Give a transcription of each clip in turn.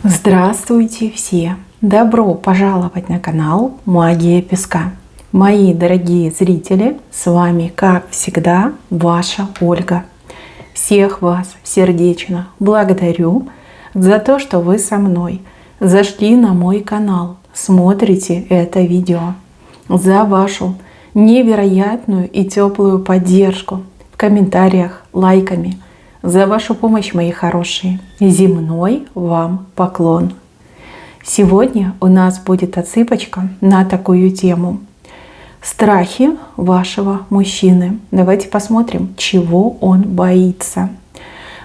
Здравствуйте все! Добро пожаловать на канал Магия Песка. Мои дорогие зрители, с вами, как всегда, ваша Ольга. Всех вас сердечно благодарю за то, что вы со мной зашли на мой канал, смотрите это видео, за вашу невероятную и теплую поддержку в комментариях, лайками, за вашу помощь, мои хорошие. Земной вам поклон. Сегодня у нас будет отсыпочка на такую тему. Страхи вашего мужчины. Давайте посмотрим, чего он боится.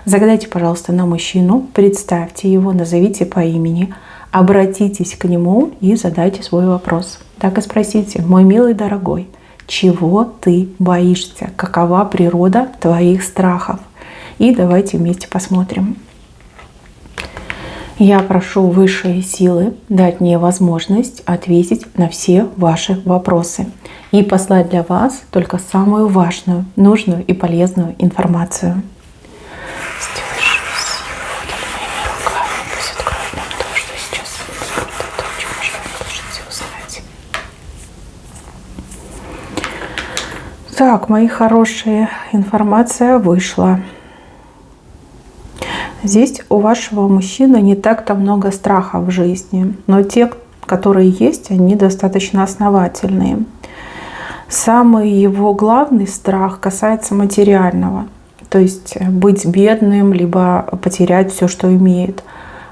Загадайте, пожалуйста, на мужчину, представьте его, назовите по имени, обратитесь к нему и задайте свой вопрос. Так и спросите: мой милый дорогой, чего ты боишься? Какова природа твоих страхов? И давайте вместе посмотрим. Я прошу высшие силы дать мне возможность ответить на все ваши вопросы и послать для вас только самую важную, нужную и полезную информацию. Так, мои хорошие, информация вышла. Здесь у вашего мужчины не так-то много страха в жизни, но те, которые есть, они достаточно основательные. Самый его главный страх касается материального, то есть быть бедным, либо потерять все, что имеет,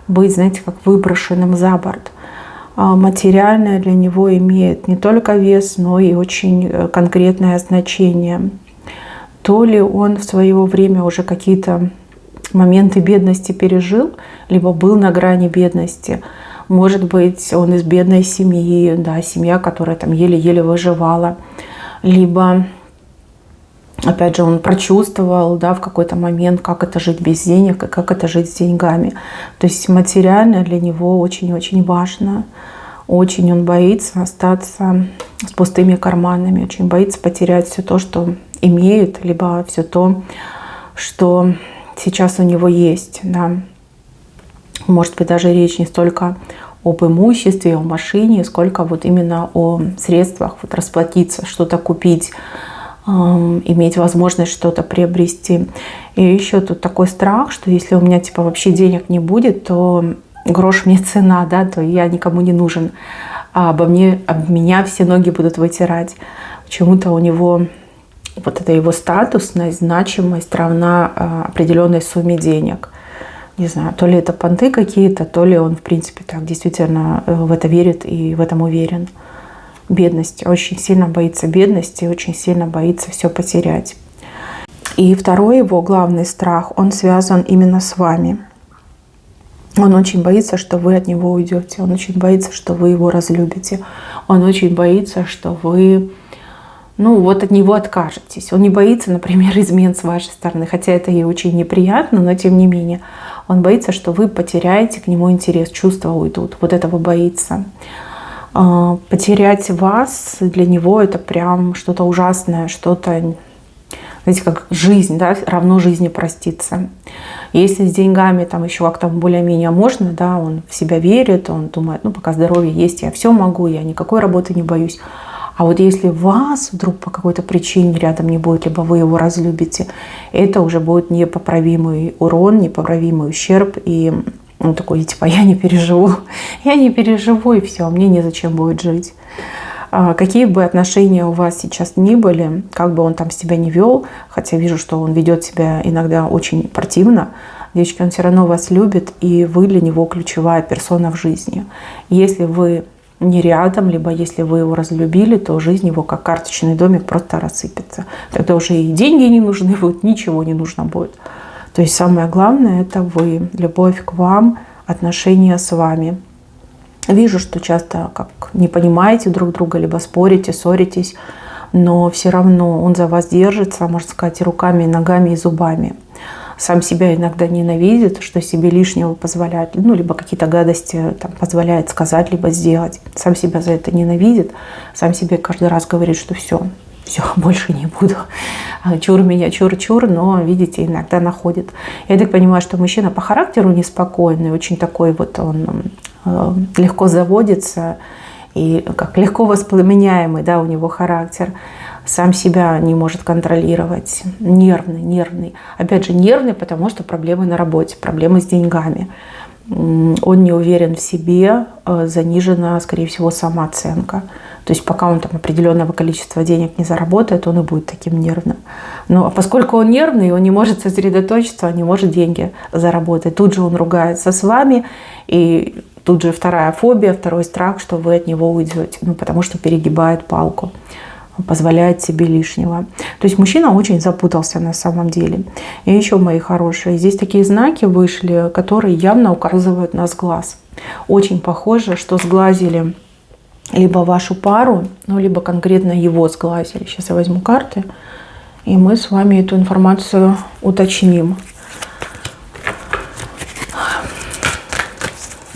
быть, знаете, как выброшенным за борт. Материальное для него имеет не только вес, но и очень конкретное значение. То ли он в свое время уже какие-то моменты бедности пережил, либо был на грани бедности. Может быть, он из бедной семьи, да, семья, которая там еле-еле выживала. Либо, опять же, он прочувствовал, да, в какой-то момент, как это жить без денег и как это жить с деньгами. То есть материальное для него очень-очень важно. Очень он боится остаться с пустыми карманами, очень боится потерять все то, что имеет, либо все то, что сейчас у него есть, да. Может быть, даже речь не столько об имуществе, о машине, сколько вот именно о средствах вот расплатиться, что-то купить, иметь возможность что-то приобрести. И еще тут такой страх, что если у меня типа вообще денег не будет, то грош мне цена, да, то я никому не нужен, а об меня все ноги будут вытирать. Почему-то у него вот эта его статусность, значимость равна определенной сумме денег. Не знаю, то ли это понты какие-то, то ли он, в принципе, так действительно в это верит и в этом уверен. Бедность. Очень сильно боится бедности, очень сильно боится все потерять. И второй его главный страх, он связан именно с вами. Он очень боится, что вы от него уйдете. Он очень боится, что вы его разлюбите. Он очень боится, что вы от него откажетесь. Он не боится, например, измен с вашей стороны, хотя это ей очень неприятно, но тем не менее. Он боится, что вы потеряете к нему интерес, чувства уйдут. Вот этого боится. Потерять вас для него это прям что-то ужасное, что-то, знаете, как жизнь, да, равно жизни проститься. Если с деньгами там еще как-то более-менее можно, да, он в себя верит, он думает, пока здоровье есть, я все могу, я никакой работы не боюсь. А вот если вас вдруг по какой-то причине рядом не будет, либо вы его разлюбите, это уже будет непоправимый урон, непоправимый ущерб. И он такой, типа, я не переживу, и все, мне незачем будет жить. Какие бы отношения у вас сейчас ни были, как бы он там себя не вел, хотя вижу, что он ведет себя иногда очень противно, девочки, он все равно вас любит, и вы для него ключевая персона в жизни. Если вы не рядом, либо если вы его разлюбили, то жизнь его как карточный домик просто рассыпется. Тогда уже и деньги не нужны будут, ничего не нужно будет. То есть самое главное — это вы, любовь к вам, отношения с вами. Вижу, что часто как не понимаете друг друга, либо спорите, ссоритесь, но все равно он за вас держится, можно сказать, и руками, и ногами, и зубами. Сам себя иногда ненавидит, что себе лишнего позволяет, либо какие-то гадости там позволяет сказать, либо сделать. Сам себя за это ненавидит, сам себе каждый раз говорит, что все, все, больше не буду. Чур меня, чур-чур, но, видите, иногда находит. Я так понимаю, что мужчина по характеру неспокойный, очень такой вот он легко заводится и как легко воспламеняемый, да, у него характер. Сам себя не может контролировать. Нервный. Опять же, нервный, потому что проблемы на работе, проблемы с деньгами. Он не уверен в себе, занижена, скорее всего, самооценка. То есть пока он там определенного количества денег не заработает, он и будет таким нервным. Но поскольку он нервный, он не может сосредоточиться, он не может деньги заработать. Тут же он ругается с вами, и тут же вторая фобия, второй страх, что вы от него уйдете. Потому что перегибает палку, позволяет себе лишнего. То есть мужчина очень запутался на самом деле. И еще, мои хорошие, здесь такие знаки вышли, которые явно указывают на сглаз. Очень похоже, что сглазили либо вашу пару, либо конкретно его сглазили. Сейчас я возьму карты, и мы с вами эту информацию уточним.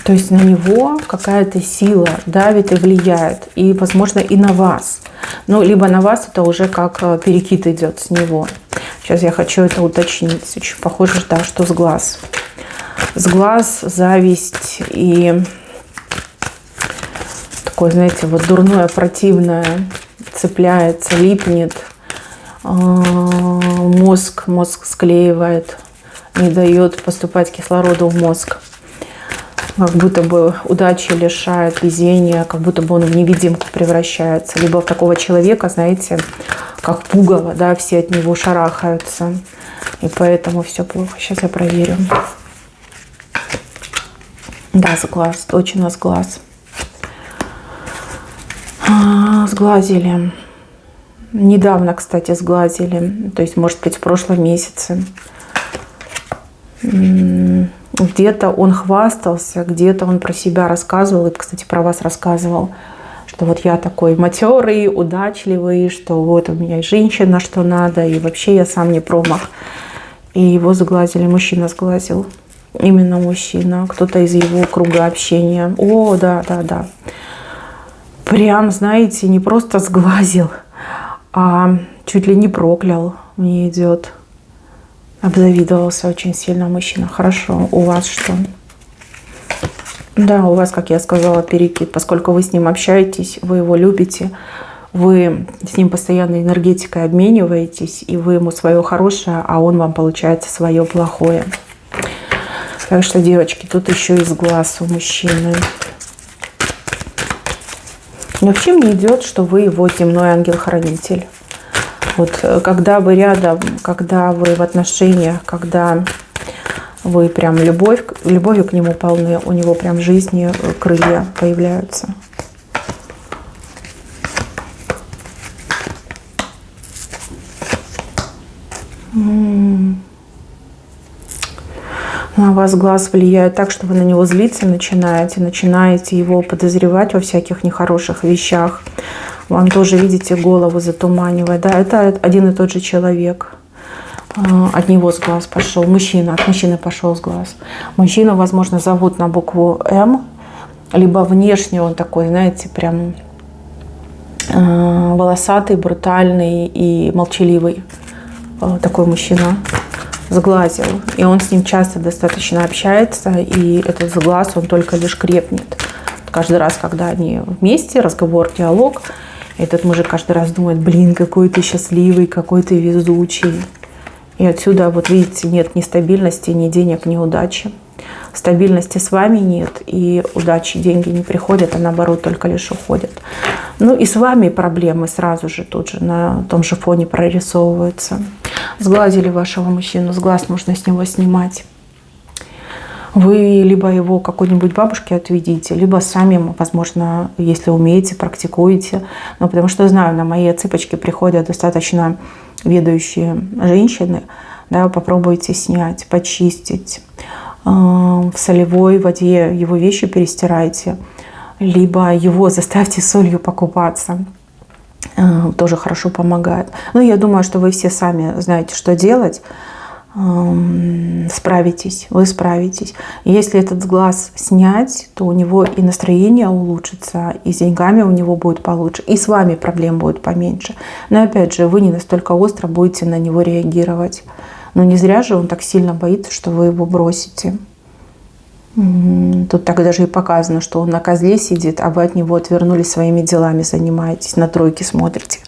То есть на него какая-то сила давит и влияет, и, возможно, и на вас. Либо на вас это уже как перекид идет с него. Сейчас я хочу это уточнить. Очень похоже, да, что сглаз. Сглаз, зависть и такое, знаете, вот дурное, противное цепляется, липнет. Мозг склеивает, не дает поступать кислороду в мозг. Как будто бы удачи лишает, везения, как будто бы он в невидимку превращается. Либо в такого человека, знаете, как пугало, да, все от него шарахаются. И поэтому все плохо. Сейчас я проверю. Да, сглаз, точно сглаз. Сглазили. Недавно, кстати, сглазили. То есть, может быть, в прошлом месяце. Где-то он хвастался, где-то он про себя рассказывал, и, кстати, про вас рассказывал, что вот я такой матерый, удачливый, что вот у меня и женщина, что надо, и вообще я сам не промах. И его сглазили, мужчина сглазил. Именно мужчина, кто-то из его круга общения. О, да. Прям, знаете, не просто сглазил, а чуть ли не проклял, мне идет. Обзавидовался очень сильно мужчина. Хорошо, у вас что? Да, у вас, как я сказала, перекид. Поскольку вы с ним общаетесь, вы его любите, вы с ним постоянно энергетикой обмениваетесь, и вы ему свое хорошее, а он вам, получается, свое плохое. Так что, девочки, тут еще и сглаз у мужчины. Но вообще мне идет, что вы его земной ангел-хранитель. Вот когда вы рядом, когда вы в отношениях, когда вы прям любовью к нему полны, у него прям в жизни крылья появляются. На вас глаз влияет так, что вы на него злиться начинаете его подозревать во всяких нехороших вещах. Вам тоже, видите, голову затуманивает. Да, это один и тот же человек. От него с глаз пошел. Мужчина, от мужчины пошел с глаз. Мужчину, возможно, зовут на букву М. Либо внешне он такой, знаете, прям волосатый, брутальный и молчаливый. Такой мужчина сглазил. И он с ним часто достаточно общается. И этот сглаз, он только лишь крепнет. Каждый раз, когда они вместе, разговор, диалог, этот мужик каждый раз думает: блин, какой ты счастливый, какой ты везучий. И отсюда, вот видите, нет ни стабильности, ни денег, ни удачи. Стабильности с вами нет, и удачи, деньги не приходят, а наоборот только лишь уходят. И с вами проблемы сразу же тут же на том же фоне прорисовываются. Сглазили вашего мужчину, сглаз нужно с него снимать. Вы либо его какой-нибудь бабушке отведите, либо сами, возможно, если умеете, практикуете. Потому что, знаю, на мои цыпочки приходят достаточно ведающие женщины. Да, попробуйте снять, почистить. В солевой воде его вещи перестирайте. Либо его заставьте солью покупаться. Тоже хорошо помогает. Я думаю, что вы все сами знаете, что делать. справитесь, вы справитесь. Если этот глаз снять, то у него и настроение улучшится, и с деньгами у него будет получше, и с вами проблем будет поменьше. Но опять же, вы не настолько остро будете на него реагировать. Но не зря же он так сильно боится, что вы его бросите. Тут так даже и показано, что он на козле сидит, а вы от него отвернулись, своими делами занимаетесь, на тройки смотрите.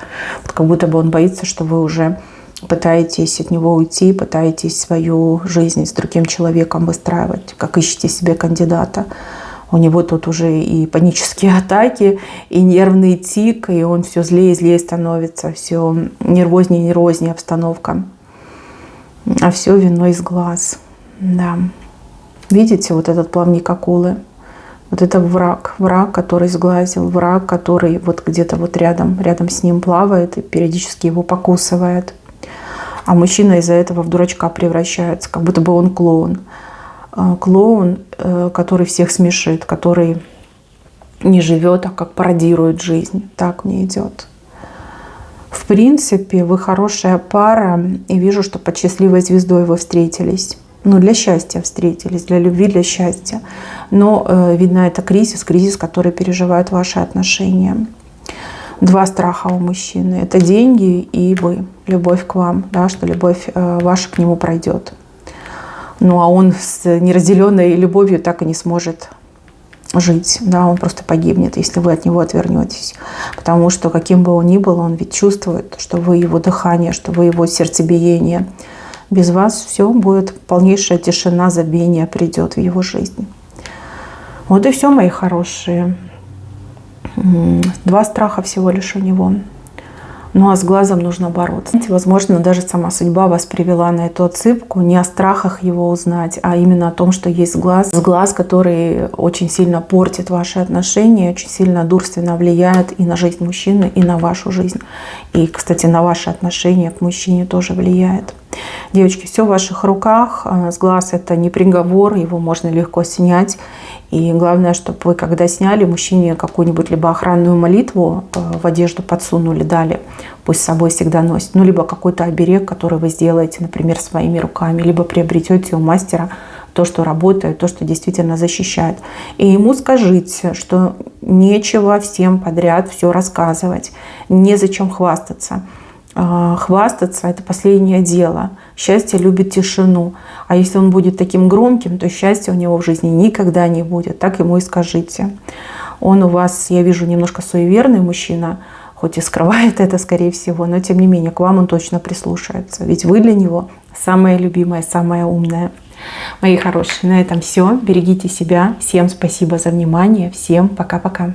Вот как будто бы он боится, что вы уже пытаетесь от него уйти, пытаетесь свою жизнь с другим человеком выстраивать, как ищете себе кандидата. У него тут уже и панические атаки, и нервный тик, и он все злее и злее становится, все нервознее и нервознее обстановка. А все вино из глаз. Да. Видите, вот этот плавник акулы? Вот это враг, который сглазил, враг, который вот где-то вот рядом с ним плавает и периодически его покусывает. А мужчина из-за этого в дурачка превращается, как будто бы он клоун. Клоун, который всех смешит, который не живет, а как пародирует жизнь. Так мне идет. В принципе, вы хорошая пара, и вижу, что под счастливой звездой вы встретились. Ну, для счастья встретились, для любви, для счастья. Но, видно, это кризис, который переживают ваши отношения. Два страха у мужчины. Это деньги и вы, любовь к вам, да, что любовь ваша к нему пройдет. Ну, а он с неразделенной любовью так и не сможет жить. Да, он просто погибнет, если вы от него отвернетесь. Потому что, каким бы он ни был, он ведь чувствует, что вы его дыхание, что вы его сердцебиение. Без вас все будет, полнейшая тишина, забвение придет в его жизнь. Вот и все, мои хорошие. Два страха всего лишь у него. Ну а с глазом нужно бороться. Возможно, даже сама судьба вас привела на эту отсыпку. Не о страхах его узнать, а именно о том, что есть глаз. Глаз, который очень сильно портит ваши отношения, очень сильно дурственно влияет и на жизнь мужчины, и на вашу жизнь. И, кстати, на ваши отношения к мужчине тоже влияет. Девочки, все в ваших руках. С глаз это не приговор, его можно легко снять. И главное, чтобы вы, когда сняли, мужчине какую-нибудь либо охранную молитву в одежду подсунули, дали, пусть с собой всегда носит, ну, либо какой-то оберег, который вы сделаете, например, своими руками, либо приобретете у мастера то, что работает, то, что действительно защищает. И ему скажите, что нечего всем подряд все рассказывать, незачем хвастаться. Хвастаться – это последнее дело. Счастье любит тишину. А если он будет таким громким, то счастья у него в жизни никогда не будет. Так ему и скажите. Он у вас, я вижу, немножко суеверный мужчина, хоть и скрывает это, скорее всего, но тем не менее к вам он точно прислушается. Ведь вы для него самая любимая, самая умная. Мои хорошие, на этом все. Берегите себя. Всем спасибо за внимание. Всем пока-пока.